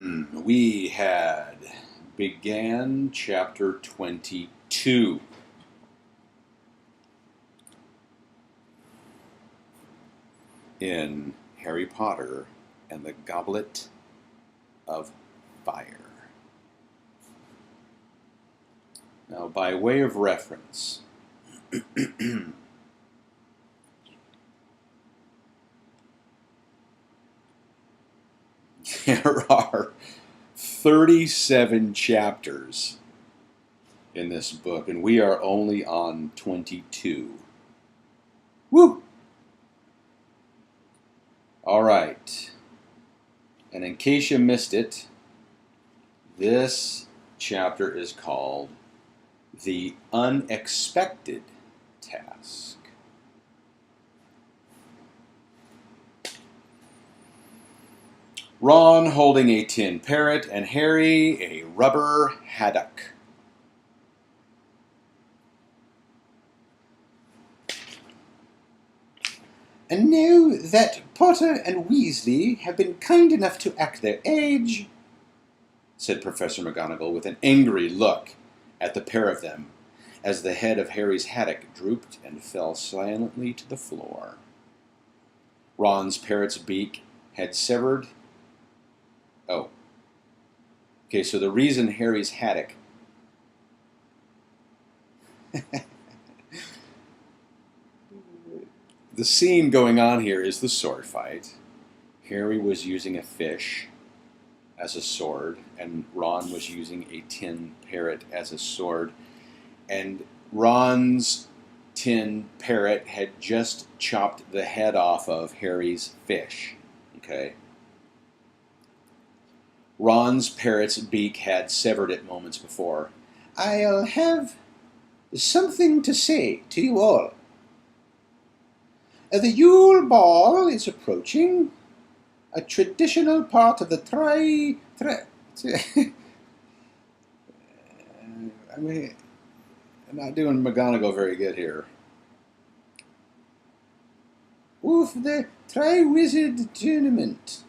We had began chapter 22 in Harry Potter and the Goblet of Fire. Now, by way of reference, there are 37 chapters in this book, and we are only on 22. Woo! All right. And in case you missed it, this chapter is called The Unexpected Task. Ron holding a tin parrot and Harry a rubber haddock. And now that Potter and Weasley have been kind enough to act their age, said Professor McGonagall with an angry look at the pair of them as the head of Harry's haddock drooped and fell silently to the floor. Ron's parrot's beak had severed. Oh. Okay, so the reason Harry's haddock... The scene going on here is the sword fight. Harry was using a fish as a sword, and Ron was using a tin parrot as a sword. And Ron's tin parrot had just chopped the head off of Harry's fish. Okay? Ron's parrot's beak had severed it moments before. "I'll have something to say to you all. The Yule Ball is approaching, a traditional part of the I'm not doing McGonagall very good here. Oof, the Triwizard Tournament.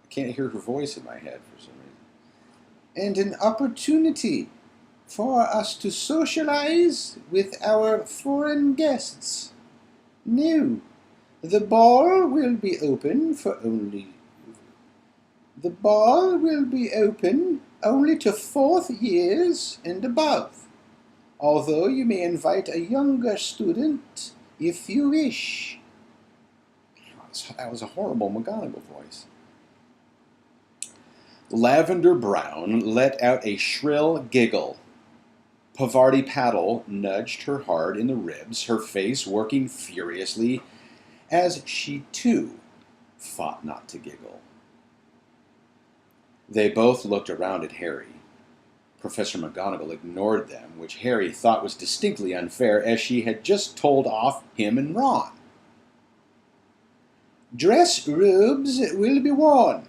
I can't hear her voice in my head for some reason. And an opportunity for us to socialize with our foreign guests. No, the ball will be open only to 4th years and above, although you may invite a younger student if you wish." That was a horrible McGonagall voice. Lavender Brown let out a shrill giggle. Pavarti Paddle nudged her hard in the ribs, her face working furiously as she, too, fought not to giggle. They both looked around at Harry. Professor McGonagall ignored them, which Harry thought was distinctly unfair, as she had just told off him and Ron. "Dress robes will be worn,"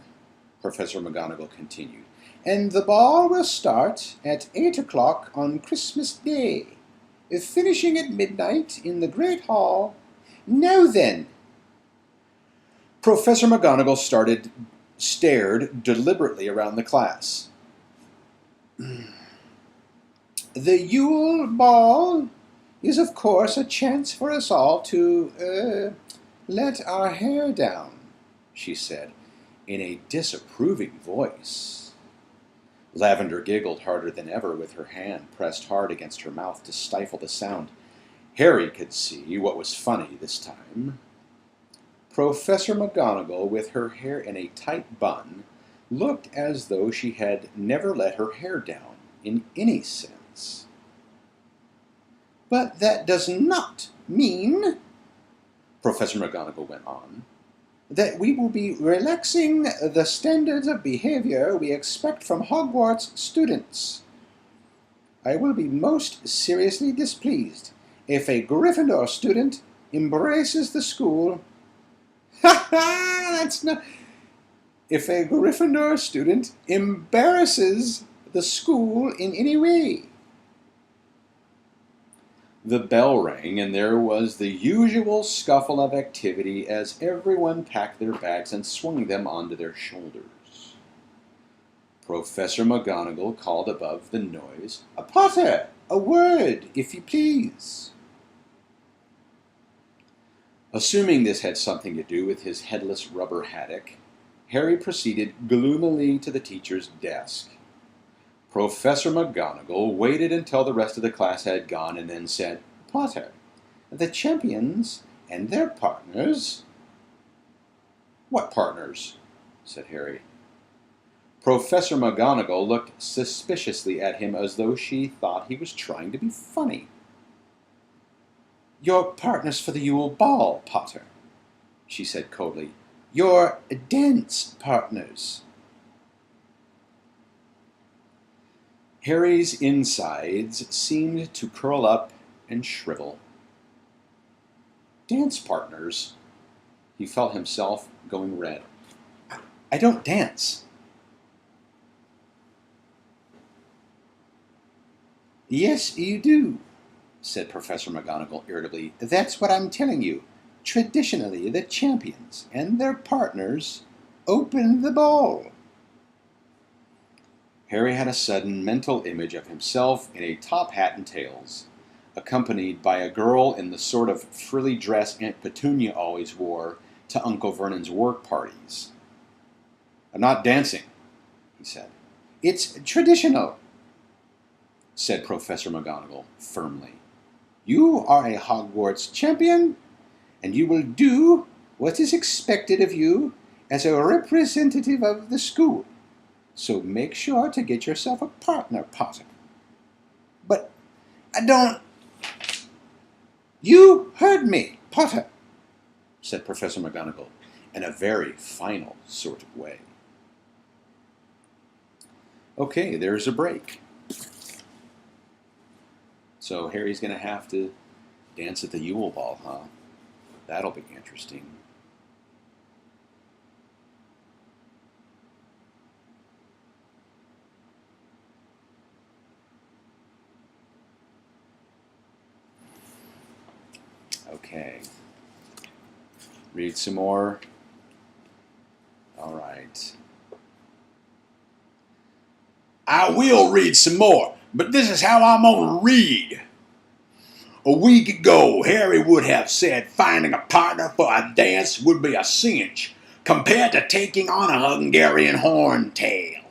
Professor McGonagall continued, "and the ball will start at 8 o'clock on Christmas Day, finishing at midnight in the Great Hall. Now then." Professor McGonagall stared deliberately around the class. "The Yule Ball is, of course, a chance for us all to, let our hair down," she said, in a disapproving voice. Lavender giggled harder than ever, with her hand pressed hard against her mouth to stifle the sound. Harry could see what was funny this time. Professor McGonagall, with her hair in a tight bun, looked as though she had never let her hair down in any sense. "But that does not mean," Professor McGonagall went on, "that we will be relaxing the standards of behavior we expect from Hogwarts students. I will be most seriously displeased if a Gryffindor student embraces the school. Ha ha! That's not. If a Gryffindor student embarrasses the school in any way." The bell rang, and there was the usual scuffle of activity as everyone packed their bags and swung them onto their shoulders. Professor McGonagall called above the noise, "Potter, a word, if you please." Assuming this had something to do with his headless rubber haddock, Harry proceeded gloomily to the teacher's desk. Professor McGonagall waited until the rest of the class had gone and then said, "Potter, the champions and their partners—" "What partners?" said Harry. Professor McGonagall looked suspiciously at him as though she thought he was trying to be funny. "Your partners for the Yule Ball, Potter," she said coldly. "Your dance partners." Harry's insides seemed to curl up and shrivel. Dance partners? He felt himself going red. I don't dance." "Yes, you do," said Professor McGonagall irritably. "That's what I'm telling you. Traditionally, the champions and their partners open the ball." Harry had a sudden mental image of himself in a top hat and tails, accompanied by a girl in the sort of frilly dress Aunt Petunia always wore to Uncle Vernon's work parties. "I'm not dancing," he said. "It's traditional," said Professor McGonagall firmly. "You are a Hogwarts champion, and you will do what is expected of you as a representative of the school. So make sure to get yourself a partner, Potter." "But I don't—" "You heard me, Potter," said Professor McGonagall in a very final sort of way. Okay, there's a break. So Harry's going to have to dance at the Yule Ball, huh? That'll be interesting. Okay. Read some more. All right. "I will read some more, but this is how I'm going to read. A week ago, Harry would have said finding a partner for a dance would be a cinch compared to taking on a Hungarian horntail.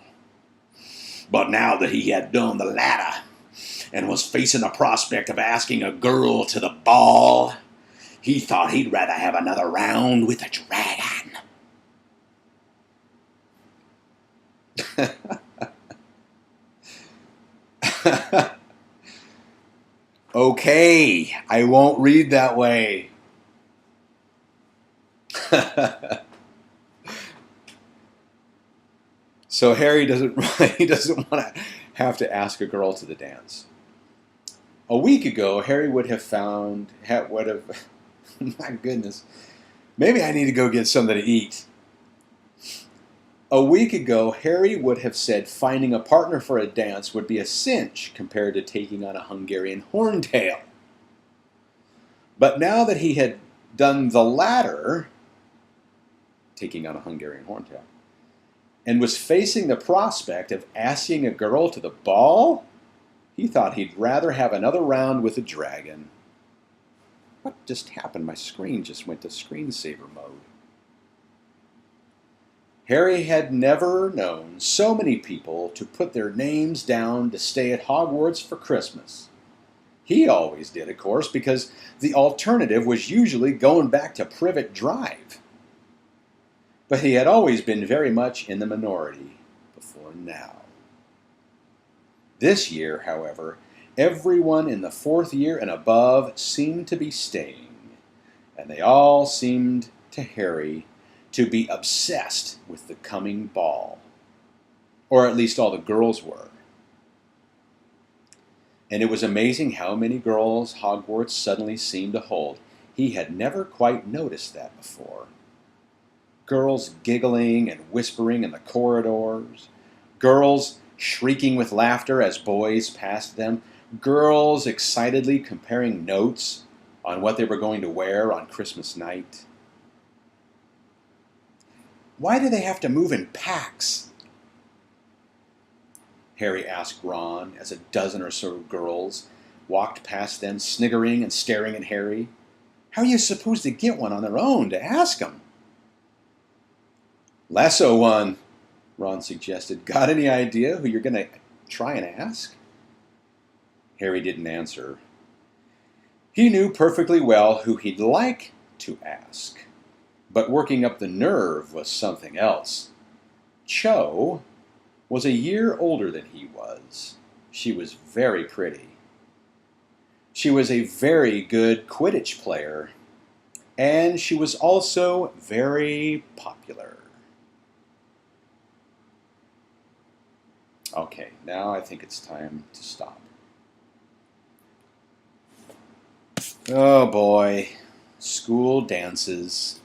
But now that he had done the latter and was facing the prospect of asking a girl to the ball, he thought he'd rather have another round with a dragon." Okay, I won't read that way. So Harry doesn't want to have to ask a girl to the dance. A week ago, Harry would have my goodness, maybe I need to go get something to eat. A week ago, Harry would have said finding a partner for a dance would be a cinch compared to taking on a Hungarian horntail. But now that he had done the latter, taking on a Hungarian horntail, and was facing the prospect of asking a girl to the ball, he thought he'd rather have another round with a dragon. What just happened? My screen just went to screensaver mode. Harry had never known so many people to put their names down to stay at Hogwarts for Christmas. He always did, of course, because the alternative was usually going back to Privet Drive. But he had always been very much in the minority before now. This year, however, everyone in the fourth year and above seemed to be staying, and they all seemed to Harry to be obsessed with the coming ball. Or at least all the girls were. And it was amazing how many girls Hogwarts suddenly seemed to hold. He had never quite noticed that before. Girls giggling and whispering in the corridors. Girls shrieking with laughter as boys passed them. Girls excitedly comparing notes on what they were going to wear on Christmas night. Why do they have to move in packs? Harry asked Ron as a dozen or so girls walked past them, sniggering and staring at Harry. How are you supposed to get one on their own to ask them? Lasso one, Ron suggested. Got any idea who you're going to try and ask? Harry didn't answer. He knew perfectly well who he'd like to ask, but working up the nerve was something else. Cho was a year older than he was. She was very pretty. She was a very good Quidditch player, and she was also very popular. Okay, now I think it's time to stop. Oh boy, school dances,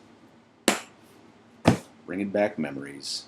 bringing back memories.